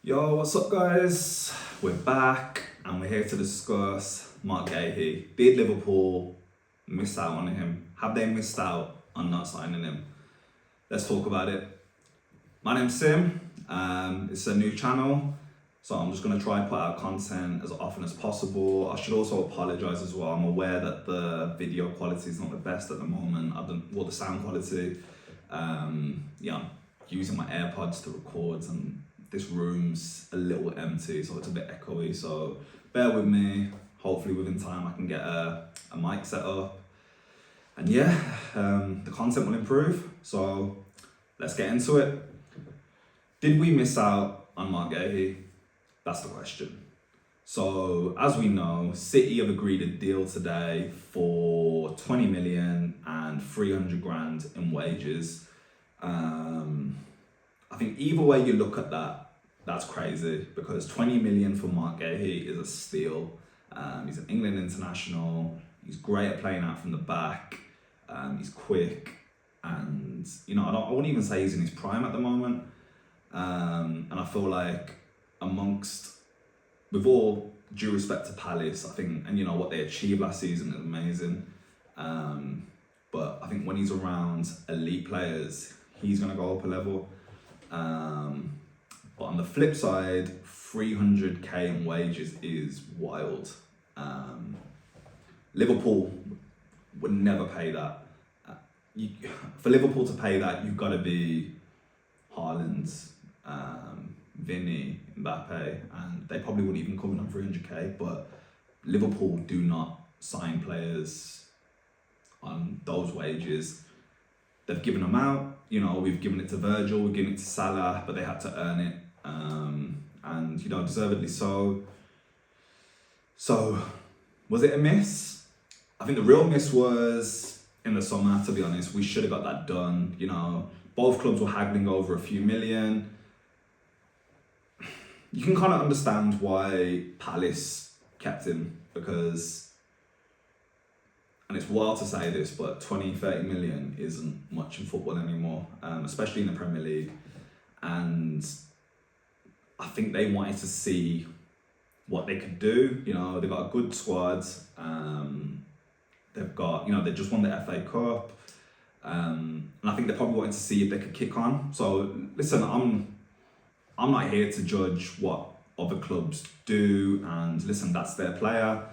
Yo, what's up, guys? We're back and we're here to discuss Mark Guehi. Did Liverpool miss out on him? Have they missed out on not signing him? Let's talk about it. My name's Sim. It's a new channel, so I'm just gonna try and put out content as often as possible. I should also apologize as well. I'm aware that the video quality is not the best at the moment. The sound quality. I'm using my AirPods to record, and this room's a little empty, so it's a bit echoey. So bear with me. Hopefully within time I can get a mic set up, and the content will improve. So let's get into it. Did we miss out on Mark Guehi? That's the question. So as we know, City have agreed a deal today for 20 million and 300 grand in wages. I think either way you look at that, that's crazy, because 20 million for Mark Guehi is a steal. He's an England international. He's great at playing out from the back. He's quick, and I wouldn't even say he's in his prime at the moment. And I feel like, with all due respect to Palace, I think, and what they achieved last season is amazing. But I think when he's around elite players, he's gonna go up a level. But on the flip side, 300k in wages is wild. Liverpool would never pay that. For Liverpool to pay that, you've got to be Haaland, Vinny, Mbappe, and they probably wouldn't even come in on 300k. But Liverpool do not sign players on those wages. They've given them out. We've given it to Virgil, we've given it to Salah, but they had to earn it, and deservedly so. So, was it a miss? I think the real miss was in the summer. To be honest, we should have got that done. Both clubs were haggling over a few million. You can kind of understand why Palace kept him, because. And it's wild to say this, but 20, 30 million isn't much in football anymore, especially in the Premier League. And I think they wanted to see what they could do. They've got a good squad. They've got, they just won the FA Cup. And I think they probably wanted to see if they could kick on. So listen, I'm not here to judge what other clubs do. And listen, that's their player.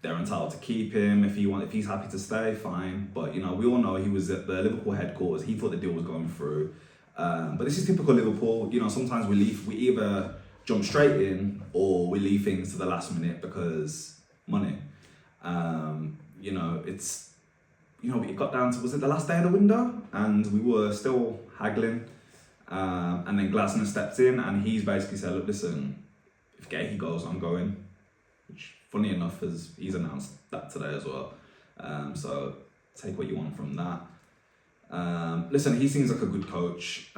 They're entitled to keep him. If he's happy to stay, fine. But we all know he was at the Liverpool headquarters. He thought the deal was going through. But this is typical Liverpool. Sometimes we either jump straight in or we leave things to the last minute because money. It got down to, was it the last day of the window? And we were still haggling. And then Glasner stepped in and he's basically said, look, listen, if Guehi goes, I'm going. Which, funny enough, he's announced that today as well. So take what you want from that. Listen, he seems like a good coach.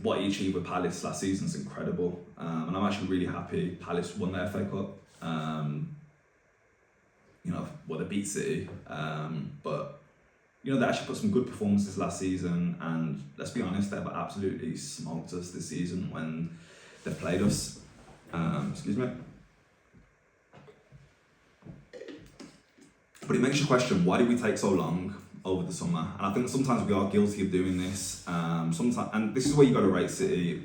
What he achieved with Palace last season is incredible. And I'm actually really happy Palace won the FA Cup. They beat City. But they actually put some good performances last season. And let's be honest, they've absolutely smoked us this season when they've played us. Excuse me. But it makes you question, why did we take so long over the summer? And I think sometimes we are guilty of doing this. And this is where you got to rate City.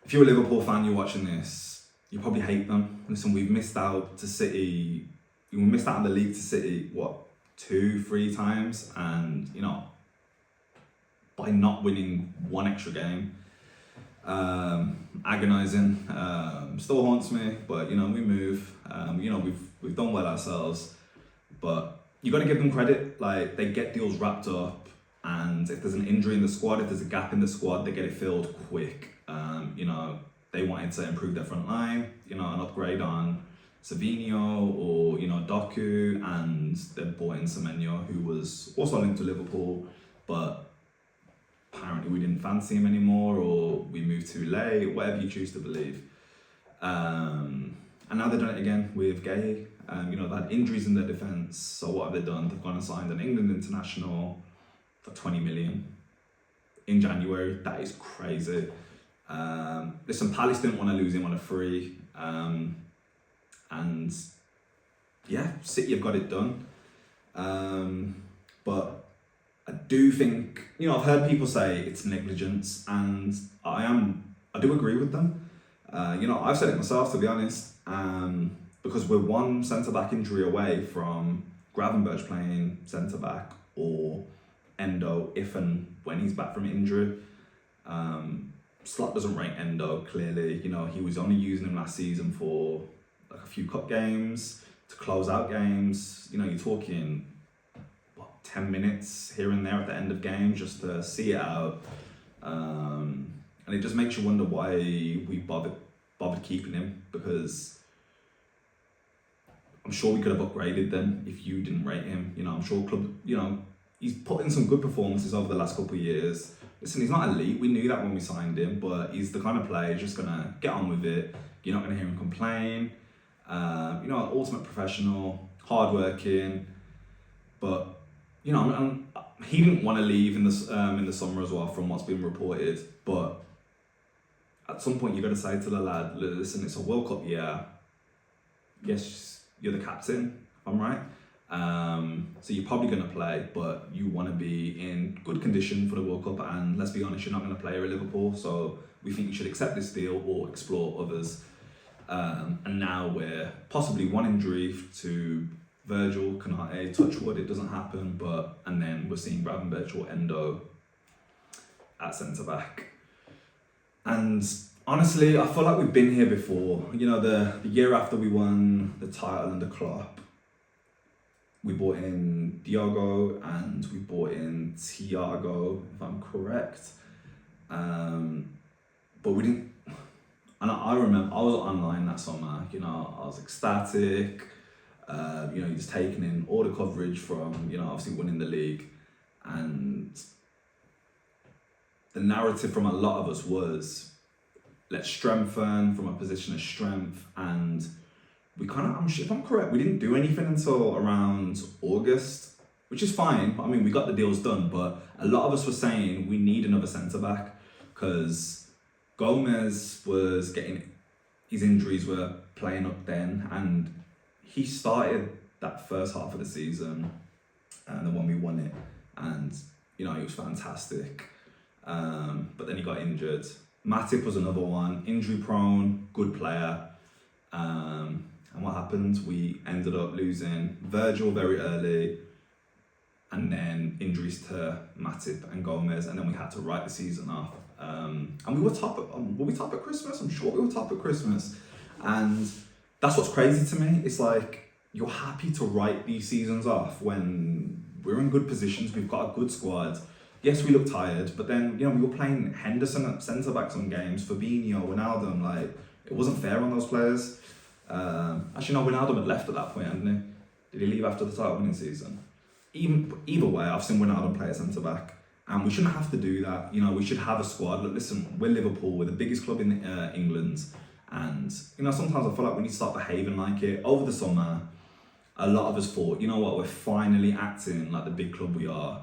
If you're a Liverpool fan, you're watching this, you probably hate them. Listen, we've missed out to City. We missed out on the league to City, 2-3 times? And, by not winning one extra game, agonising, still haunts me, but we move. We've done well ourselves, but you got to give them credit. Like, they get deals wrapped up, and if there's an injury in the squad, if there's a gap in the squad, they get it filled quick. They wanted to improve their front line, an upgrade on Savinho or Doku, and they bought in Semenyo, who was also linked to Liverpool, but apparently we didn't fancy him anymore, or we moved too late, whatever you choose to believe. And now they've done it again with Guehi. They've had injuries in their defence, so what have they done? They've gone and signed an England international for 20 million in January. That is crazy. Listen, Palace didn't want to lose him on a free. And yeah, City have got it done. But I do think, I've heard people say it's negligence, and I do agree with them. I've said it myself, to be honest, because we're one centre-back injury away from Gravenberch playing centre-back or Endo if and when he's back from injury. Slot doesn't rate Endo, clearly. He was only using him last season for like a few cup games, to close out games. You're talking 10 minutes here and there at the end of games just to see it out. And it just makes you wonder why we bothered keeping him, because I'm sure we could have upgraded then if you didn't rate him. I'm sure club, he's put in some good performances over the last couple of years. Listen, he's not elite. We knew that when we signed him, but he's the kind of player who's just gonna get on with it. You're not gonna hear him complain. Ultimate professional, hardworking, but he didn't want to leave in the summer as well, from what's been reported. But at some point, you got to say to the lad, listen, it's a World Cup year. Yes, you're the captain, if I'm right. So you're probably going to play, but you want to be in good condition for the World Cup. And let's be honest, you're not going to play here at Liverpool. So we think you should accept this deal or explore others. And now we're possibly one injury to Virgil, Canate, touch wood, it doesn't happen, and then we're seeing Gravenberch or Endo at centre-back. And honestly, I feel like we've been here before. The year after we won the title under Klopp, we brought in Diogo and we brought in Thiago, if I'm correct. But we didn't, and I remember, I was online that summer, I was ecstatic. He's taken in all the coverage from, obviously winning the league, and the narrative from a lot of us was, let's strengthen from a position of strength, and we if I'm correct, we didn't do anything until around August, which is fine. I mean, we got the deals done, but a lot of us were saying we need another centre-back, because Gomez was getting, his injuries were playing up then, and he started that first half of the season, and then when we won it, and he was fantastic. But then he got injured. Matip was another one, injury prone, good player. And what happened? We ended up losing Virgil very early, and then injuries to Matip and Gomez, and then we had to write the season off. And we were were we top at Christmas? I'm sure we were top at Christmas. And that's what's crazy to me. It's like, you're happy to write these seasons off when we're in good positions, we've got a good squad. Yes, we look tired, but then, we were playing Henderson at centre-back some games, Fabinho, Wijnaldum, it wasn't fair on those players. Actually, no, Wijnaldum had left at that point, hadn't he? Did he leave after the title winning season? Either way, I've seen Wijnaldum play at centre-back, and we shouldn't have to do that. We should have a squad. Look, listen, we're Liverpool, we're the biggest club in England. And, sometimes I feel like we need to start behaving like it. Over the summer, a lot of us thought, we're finally acting like the big club we are.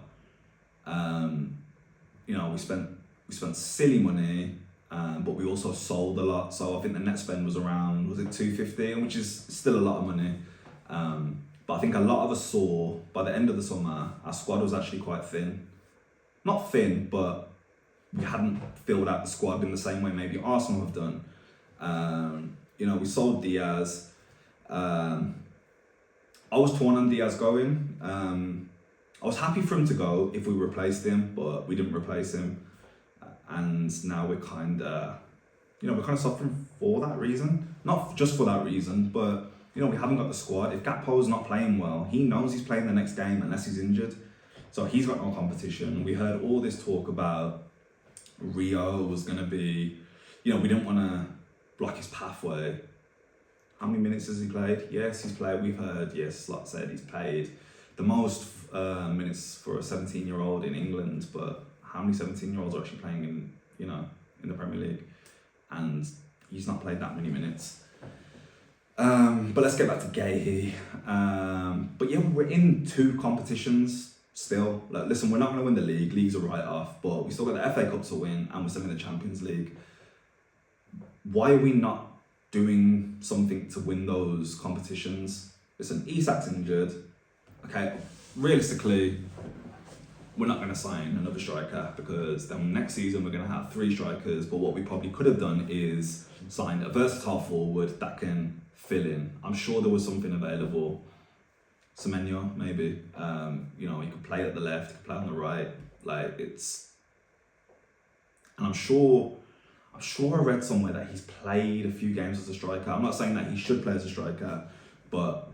We spent silly money, but we also sold a lot. So I think the net spend was around, was it 250, which is still a lot of money. But I think a lot of us saw, by the end of the summer, our squad was actually quite thin. Not thin, but we hadn't filled out the squad in the same way maybe Arsenal have done. We sold Diaz. I was torn on Diaz going. I was happy for him to go if we replaced him, but we didn't replace him. And now we're kind of suffering for that reason. Not just for that reason, but, we haven't got the squad. If Gakpo's not playing well, he knows he's playing the next game unless he's injured. So he's got no competition. We heard all this talk about Rio was going to be, we didn't want to block his pathway. How many minutes has he played? Yes, he's played. We've heard, yes, like I said, he's played the most minutes for a 17-year-old in England, but how many 17-year-olds are actually playing in the Premier League? And he's not played that many minutes. But let's get back to Guehi. But yeah, we're in two competitions still. Listen, we're not going to win the league. League's a write-off, but we still got the FA Cup to win, and we're still in the Champions League. why are we not doing something to win those competitions? Listen, Isak's injured. Okay, realistically, we're not going to sign another striker because then next season we're going to have 3 strikers. But what we probably could have done is signed a versatile forward that can fill in. I'm sure there was something available. Semenyo, maybe. He could play at the left, he could play on the right. And I'm sure I read somewhere that he's played a few games as a striker. I'm not saying that he should play as a striker, but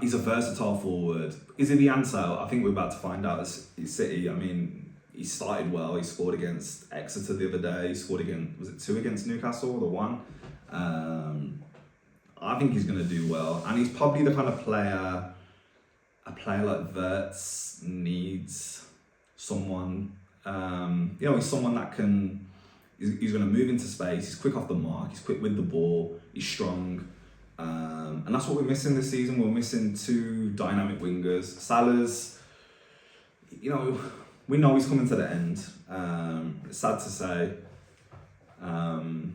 he's a versatile forward. Is he the answer? I think we're about to find out as City. I mean, he started well. He scored against Exeter the other day. He scored against, was it 2 against Newcastle, the 1? I think he's going to do well. And he's probably the kind of player, a player like Wirtz needs someone. He's someone that he's going to move into space. He's quick off the mark. He's quick with the ball. He's strong. And that's what we're missing this season. We're missing 2 dynamic wingers. Salah's, we know he's coming to the end. It's sad to say. And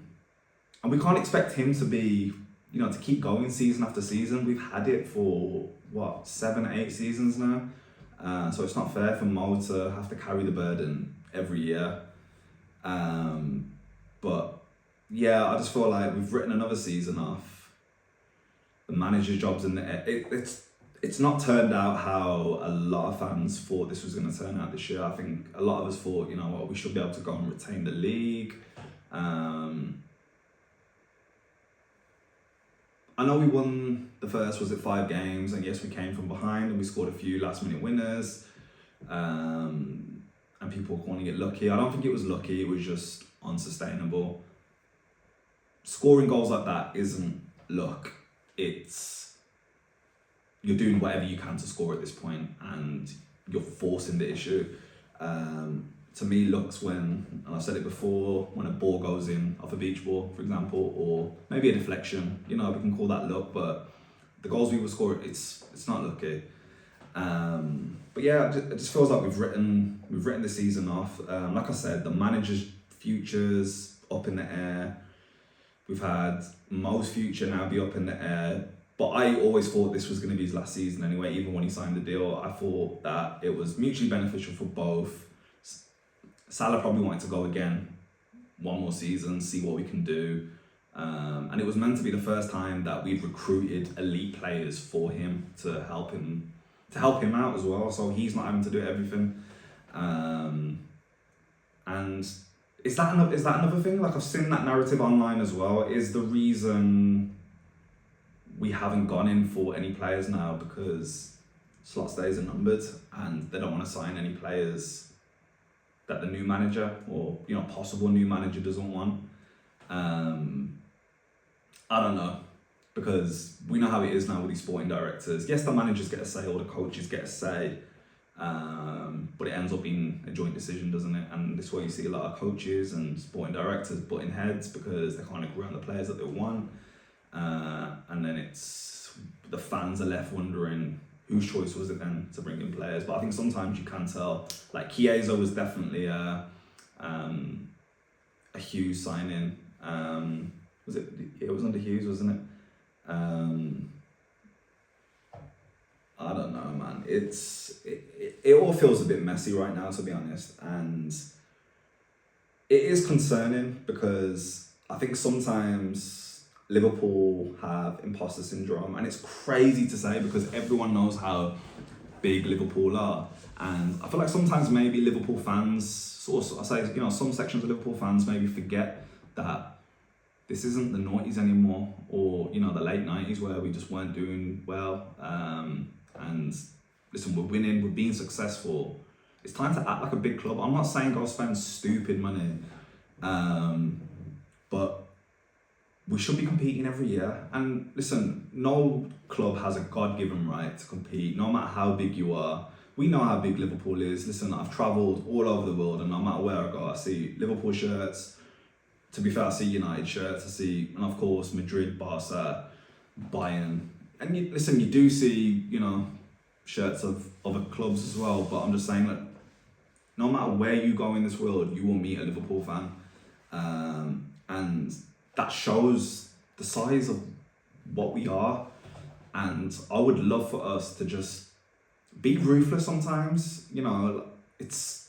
we can't expect him to be, to keep going season after season. We've had it for, 7, 8 seasons now. So it's not fair for Mo to have to carry the burden every year. But yeah, I just feel like we've written another season off. The manager's job's in the it's not turned out how a lot of fans thought this was going to turn out this year. I think a lot of us thought, we should be able to go and retain the league. I know we won the first, 5 games, and yes, we came from behind and we scored a few last-minute winners. And people were calling it lucky. I don't think it was lucky, it was just unsustainable. Scoring goals like that isn't luck. You're doing whatever you can to score at this point, and you're forcing the issue. To me, luck's when, and I've said it before, when a ball goes in off a beach ball, for example, or maybe a deflection. We can call that luck, but the goals we will score, it's not lucky. But yeah, it just feels like we've written the season off. Like I said, the manager's future's up in the air. We've had Mo's future now be up in the air. But I always thought this was going to be his last season anyway, even when he signed the deal. I thought that it was mutually beneficial for both. Salah probably wanted to go again, 1 more season, see what we can do. And it was meant to be the first time that we'd recruited elite players for him to help him out as well. So he's not having to do everything. And is that another thing? Like, I've seen that narrative online as well. Is the reason we haven't gone in for any players now because slot days are numbered and they don't want to sign any players that the new manager or possible new manager doesn't want? I don't know, because we know how it is now with these sporting directors. Yes, the managers get a say or the coaches get a say, but it ends up being a joint decision, doesn't it? And this is why you see a lot of coaches and sporting directors butting heads because they can't agree on the players that they want. And then the fans are left wondering whose choice was it then to bring in players. But I think sometimes you can tell, like Chiesa was definitely a Hughes signing. It was under Hughes, wasn't it? I don't know, man. It all feels a bit messy right now, to be honest, and it is concerning because I think sometimes Liverpool have imposter syndrome, and it's crazy to say because everyone knows how big Liverpool are, and I feel like sometimes maybe Liverpool fans, some sections of Liverpool fans maybe forget that this isn't the 90s anymore, or the late 90s where we just weren't doing well. And listen, we're winning, we're being successful. It's time to act like a big club. I'm not saying go spend stupid money, but we should be competing every year. And listen, no club has a God-given right to compete, no matter how big you are. We know how big Liverpool is. Listen, I've travelled all over the world, and no matter where I go, I see Liverpool shirts. To be fair, I see United shirts, and of course Madrid, Barca, Bayern. And you do see, shirts of other clubs as well, but I'm just saying that no matter where you go in this world, you will meet a Liverpool fan. And and that shows the size of what we are. And I would love for us to just be ruthless sometimes. It's,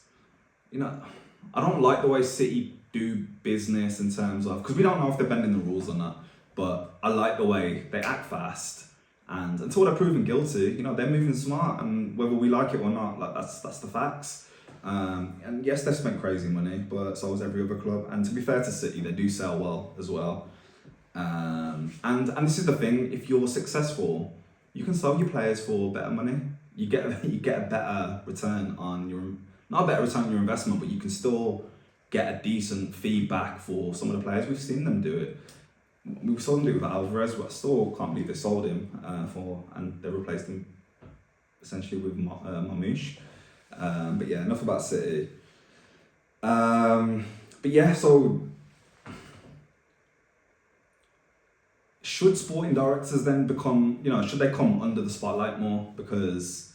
I don't like the way City do business in terms of, because we don't know if they're bending the rules or not, but I like the way they act fast. And until they're proven guilty, they're moving smart, and whether we like it or not, like that's the facts. And yes, they've spent crazy money, but so has every other club. And to be fair to City, they do sell well as well. And this is the thing: if you're successful, you can sell your players for better money. You get a better return on your, not a better return on your investment, but you can still get a decent feedback for some of the players. We've seen them do it. We saw them do it with Alvarez, but I still can't believe they sold him and they replaced him essentially with Mamouche. But yeah, enough about City. But yeah, so should sporting directors then become, should they come under the spotlight more? Because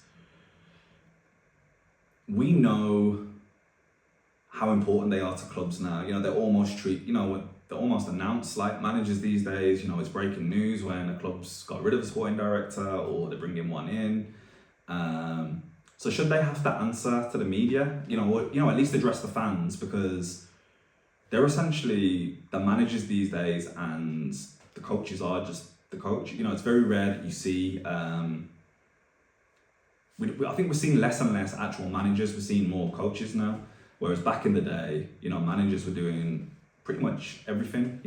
we know how important they are to clubs now. They're almost they're almost announced like managers these days. It's breaking news when a club's got rid of a sporting director or they bring in one in. So should they have to answer to the media? At least address the fans, because they're essentially the managers these days, and the coaches are just the coach. It's very rare that you see. I think we're seeing less and less actual managers. We're seeing more coaches now. Whereas back in the day, managers were doing pretty much everything,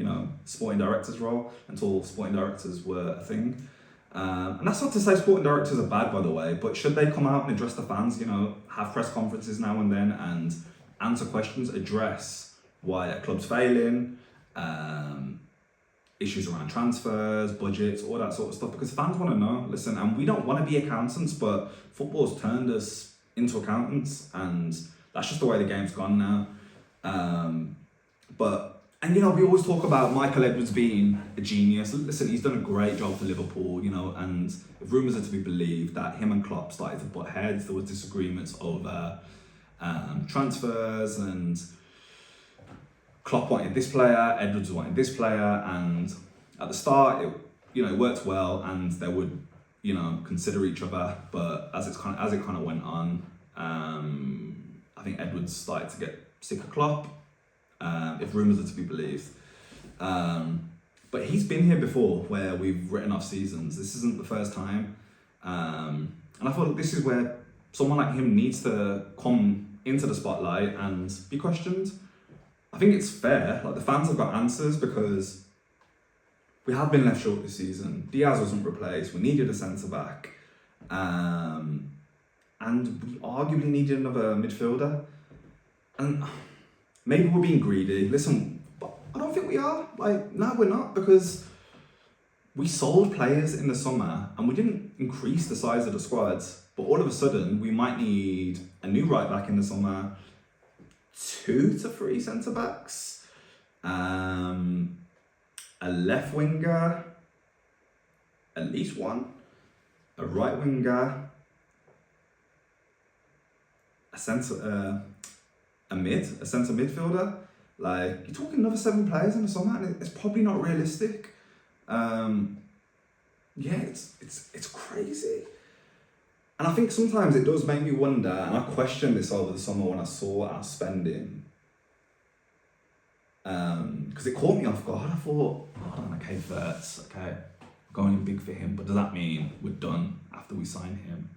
sporting director's role, until sporting directors were a thing. And that's not to say sporting directors are bad, by the way, but should they come out and address the fans, have press conferences now and then and answer questions, address why a club's failing, issues around transfers, budgets, all that sort of stuff, because fans want to know. Listen, and we don't want to be accountants, but football's turned us into accountants, and that's just the way the game's gone now. And we always talk about Michael Edwards being a genius. Listen, he's done a great job for Liverpool, and if rumours are to be believed that him and Klopp started to butt heads, there were disagreements over transfers, and Klopp wanted this player, Edwards wanted this player, and at the start it worked well, and they would consider each other. But as it kind of went on, I think Edwards started to get sick of Klopp, if rumours are to be believed. But he's been here before where we've written off seasons. This isn't the first time. And I thought this is where someone like him needs to come into the spotlight and be questioned. I think it's fair. Like, the fans have got answers, because we have been left short this season. Diaz wasn't replaced. We needed a centre-back. And we arguably needed another midfielder. And maybe we're being greedy. Listen, but I don't think we are. No, we're not, because we sold players in the summer and we didn't increase the size of the squads. But all of a sudden, we might need a new right back in the summer, 2 to 3 centre backs, a left winger, at least one, a right winger, a centre midfielder. Like, you're talking another 7 players in the summer, and it's probably not realistic. It's crazy. And I think sometimes it does make me wonder, and I questioned this over the summer when I saw our spending. Because it caught me off guard. I thought, okay, Verts, okay, going in big for him, but does that mean we're done after we sign him?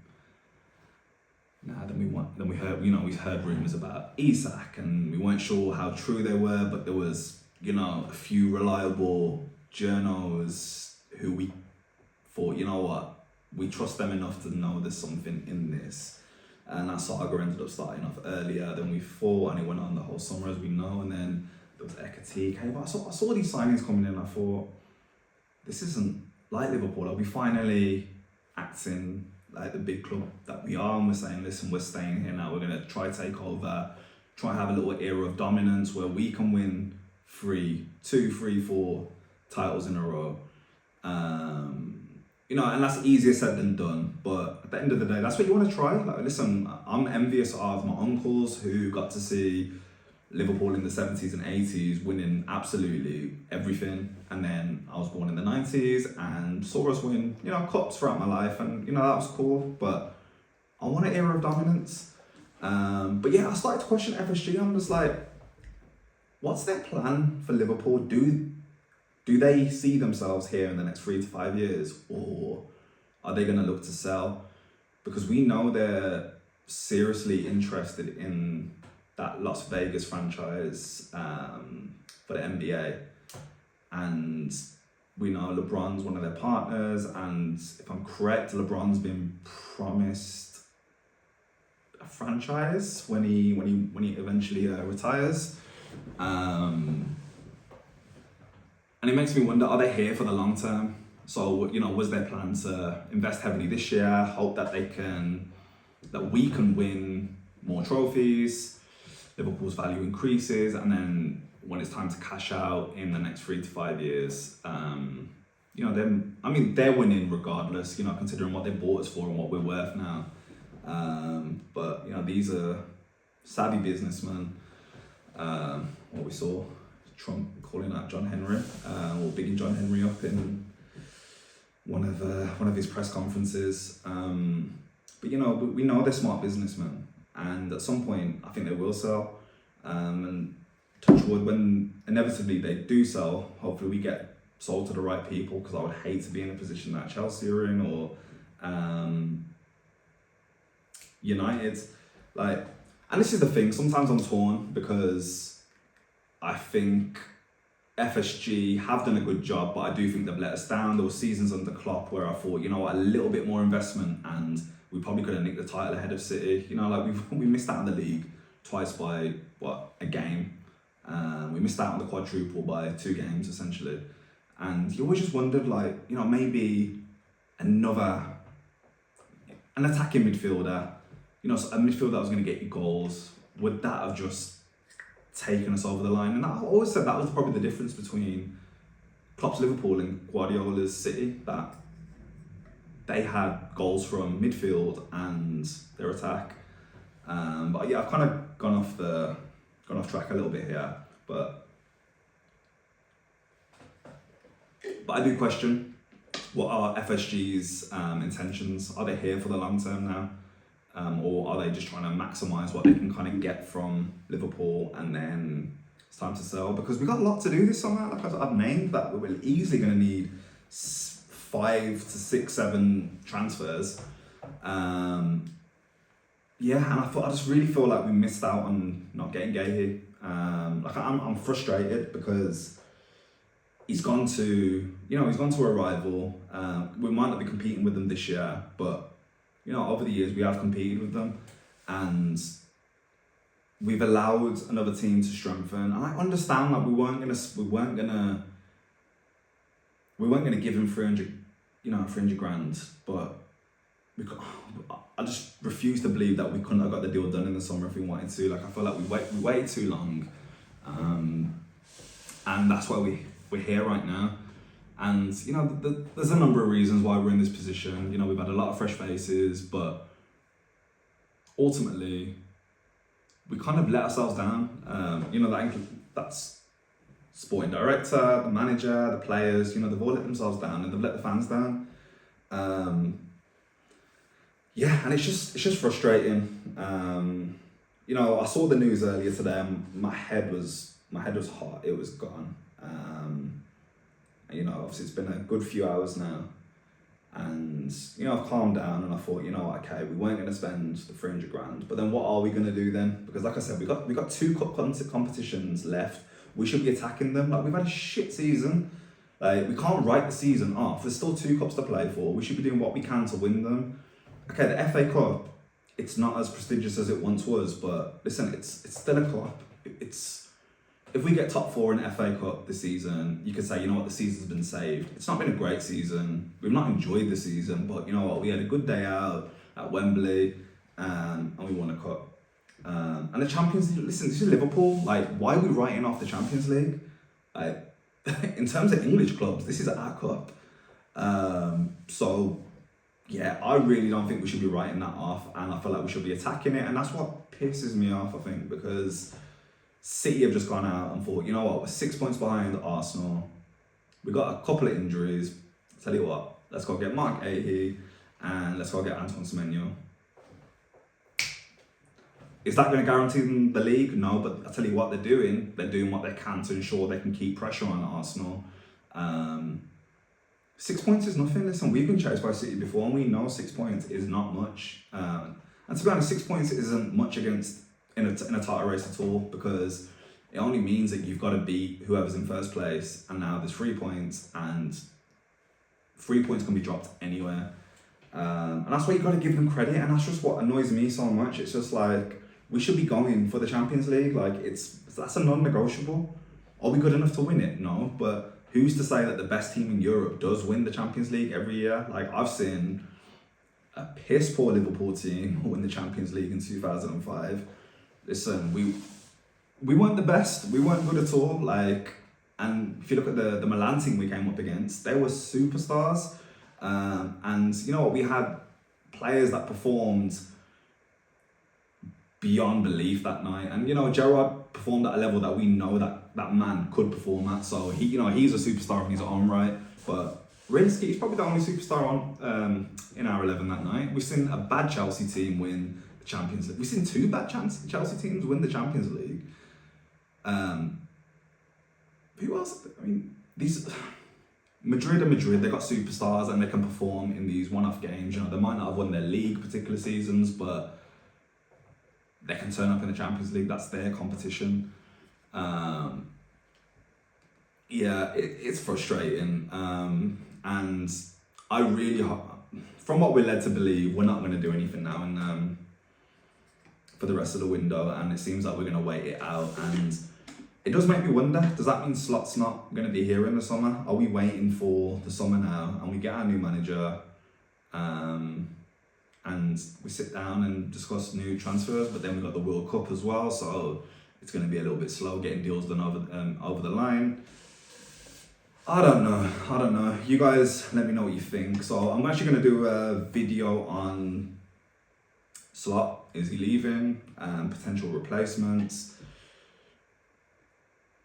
Then we heard rumours about Isak, and we weren't sure how true they were, but there was, a few reliable journos who we thought, we trust them enough to know there's something in this. And that saga ended up starting off earlier than we thought, and it went on the whole summer, as we know. And then there was Ekatike. But I saw these signings coming in, and I thought, this isn't like Liverpool. Are we finally acting like the big club that we are, and we're saying, listen, we're staying here now, we're going to try take over, try and have a little era of dominance where we can win 2, 3, 4 titles in a row. And that's easier said than done, but at the end of the day, that's what you want to try. Like, listen, I'm envious of my uncles who got to see Liverpool in the 70s and 80s winning absolutely everything. And then I was born in the 90s and saw us win, cups throughout my life. And, that was cool. But I want an era of dominance. But yeah, I started to question FSG. I'm just like, what's their plan for Liverpool? Do they see themselves here in the next 3 to 5 years? Or are they going to look to sell? Because we know they're seriously interested in that Las Vegas franchise for the NBA. And we know LeBron's one of their partners. And if I'm correct, LeBron's been promised a franchise when he eventually retires. And it makes me wonder, are they here for the long term? So, was their plan to invest heavily this year, hope that we can win more trophies, Liverpool's value increases, and then when it's time to cash out in the next 3 to 5 years, they're winning regardless, considering what they bought us for and what we're worth now. But these are savvy businessmen. What we saw, Trump calling out John Henry, or bigging John Henry up in one of his press conferences. But we know they're smart businessmen, and at some point I think they will sell. And touch wood, when inevitably they do sell, hopefully we get sold to the right people, because I would hate to be in a position that Chelsea are in, or United. And this is the thing, sometimes I'm torn, because I think FSG have done a good job, but I do think they've let us down. There were seasons under Klopp where I thought, a little bit more investment and we probably could have nicked the title ahead of City. We missed out on the league twice by, a game. We missed out on the quadruple by 2 games, essentially. And you always just wondered, maybe an attacking midfielder, a midfielder that was going to get you goals, would that have just taken us over the line? And I always said that was probably the difference between Klopp's Liverpool and Guardiola's City, that they had goals from midfield and their attack. But yeah, I've kind of gone off track a little bit here, but I do question, what are FSG's intentions? Are they here for the long term now? Or are they just trying to maximise what they can kind of get from Liverpool, and then it's time to sell? Because we've got a lot to do this summer. Like I've named that, we're easily going to need 5 to 6, 7 transfers. And I just really feel like we missed out on not getting Guehi. I'm frustrated because he's gone to a rival. We might not be competing with them this year, but over the years we have competed with them, and we've allowed another team to strengthen. And I understand that we weren't gonna give him 300 grand, but I just refuse to believe that we couldn't have got the deal done in the summer if we wanted to. I feel like we waited too long, and that's why we're here right now. And there's a number of reasons why we're in this position. We've had a lot of fresh faces, but ultimately we kind of let ourselves down. That's sporting director, the manager, the players. They've all let themselves down, and they've let the fans down. And it's just frustrating. I saw the news earlier today, and my head was hot. It was gone. Obviously it's been a good few hours now, and I've calmed down, and I thought, okay, we weren't going to spend the 300 grand, but then what are we going to do then? Because like I said, we got 2 cup competitions left. We should be attacking them. We've had a shit season. We can't write the season off. There's still 2 cups to play for. We should be doing what we can to win them. Okay, the FA Cup, it's not as prestigious as it once was, but listen, it's still a cup. If we get top 4 in the FA Cup this season, you could say, the season's been saved. It's not been a great season. We've not enjoyed the season, but you know what? We had a good day out at Wembley, and we won a cup. And the Champions League, listen, this is Liverpool. Why are we writing off the Champions League? In terms of English clubs, this is our cup. So, yeah, I really don't think we should be writing that off, and I feel like we should be attacking it, and that's what pisses me off, I think, because City have just gone out and thought, you know what, we're 6 points behind Arsenal. We got a couple of injuries. Tell you what, let's go get Mark Guehi and let's go get Antoine Semenyo. Is that going to guarantee them the league? No, but I tell you what they're doing what they can to ensure they can keep pressure on Arsenal. 6 points is nothing. Listen, we've been chased by City before and we know 6 points is not much. And to be honest, 6 points isn't much against in a title race at all, because it only means that you've got to beat whoever's in first place, and now there's 3 points, and 3 points can be dropped anywhere. And that's why you've got to give them credit, and that's just what annoys me so much. It's just like, we should be going for the Champions League. Like, that's a non-negotiable. Are we good enough to win it? No, but who's to say that the best team in Europe does win the Champions League every year? Like, I've seen a piss poor Liverpool team win the Champions League in 2005. Listen, we weren't the best. We weren't good at all. Like, and if you look at the Milan team we came up against, they were superstars. And you know what? We had players that performed beyond belief that night. And you know, Gerrard performed at a level that we know that man could perform at. So he's a superstar in his own right. But realistically, he's probably the only superstar on in our 11 that night. We've seen a bad Chelsea team win the Champions League. We've seen 2 bad Chelsea teams win the Champions League. Who else? I mean, these Madrid are Madrid. They got superstars and they can perform in these one-off games. You know, they might not have won their league particular seasons, but they can turn up in the Champions League. That's their competition. It's frustrating. And I really hope, from what we're led to believe, we're not going to do anything now and for the rest of the window, and it seems like we're going to wait it out. And it does make me wonder, does that mean Slot's not going to be here in the summer? Are we waiting for the summer now and we get our new manager and we sit down and discuss new transfers, but then we've got the World Cup as well, so it's going to be a little bit slow getting deals done over the line. I don't know. You guys let me know what you think. So I'm actually going to do a video on Slot. Is he leaving? Potential replacements.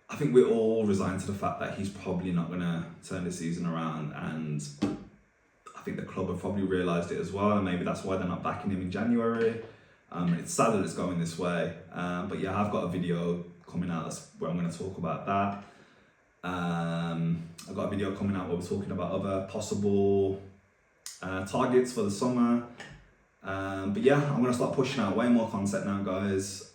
I think we're all resigned to the fact that he's probably not going to turn the season around, and I think the club have probably realised it as well, and maybe that's why they're not backing him in January. It's sad that it's going this way, but yeah, I've got a video coming out where I'm going to talk about that. I've got a video coming out where we're talking about other possible targets for the summer. But yeah, I'm going to start pushing out way more content now, guys.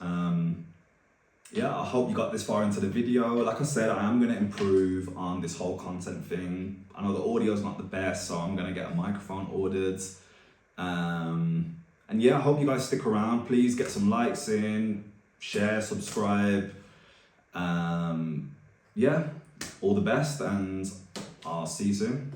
I hope you got this far into the video. Like I said, I am going to improve on this whole content thing. I know the audio's not the best, so I'm going to get a microphone ordered. And yeah, I hope you guys stick around. Please get some likes in, share, subscribe. All the best, and I'll see you soon.